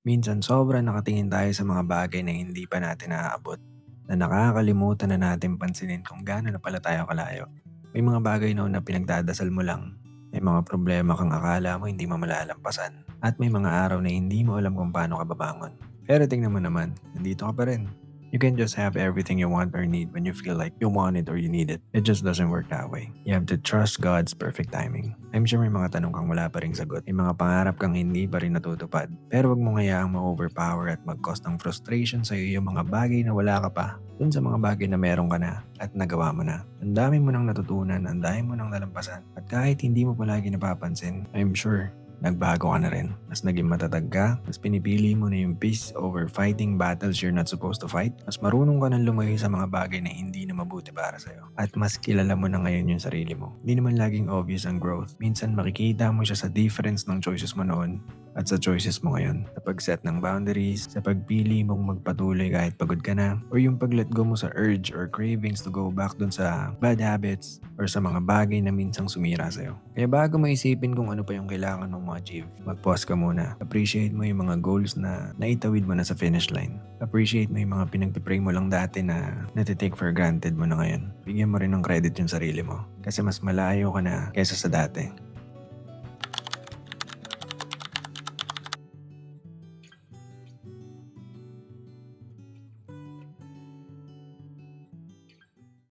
Minsan sobrang nakatingin tayo sa mga bagay na hindi pa natin naaabot, na nakakalimutan na natin pansinin kung gaano na pala tayo kalayo. May mga bagay noon na pinagdadasal mo lang, may mga problema kang akala mo hindi mo malalampasan, at may mga araw na hindi mo alam kung paano ka babangon. Pero tingnan mo naman, nandito ka pa rin. You can just have everything you want or need when you feel like you want it or you need it. It just doesn't work that way. You have to trust God's perfect timing. I'm sure may mga tanong kang wala pa ring sagot. May mga pangarap kang hindi pa rin natutupad. Pero wag mo hayaang ma-overpower at mag-cause ng frustration sa'yo yung mga bagay na wala ka pa dun sa mga bagay na meron ka na at nagawa mo na. Ang dami mo nang natutunan, ang dami mo nang nalampasan. At kahit hindi mo palagi napapansin, I'm sure nagbago ka na rin. Mas naging matatag ka, mas pinipili mo na yung peace over fighting battles you're not supposed to fight. Mas marunong ka nang lumayo sa mga bagay na hindi na mabuti para sa'yo. At mas kilala mo na ngayon yung sarili mo. Hindi naman laging obvious ang growth. Minsan makikita mo siya sa difference ng choices mo noon at sa choices mo ngayon. Sa pag-set ng boundaries, sa pagpili mong magpatuloy kahit pagod ka na, or yung pag-let go mo sa urge or cravings to go back dun sa bad habits or sa mga bagay na minsang sumira sa'yo. Kaya bago mo isipin kung ano pa yung kailangan mong ma-achieve, mag-pause ka muna. Appreciate mo yung mga goals na naitawid mo na sa finish line. Appreciate mo yung mga pinagpipray mo lang dati na natitake for granted mo na ngayon. Bigyan mo rin ng credit yung sarili mo. Kasi mas malayo ka na kaysa sa dati.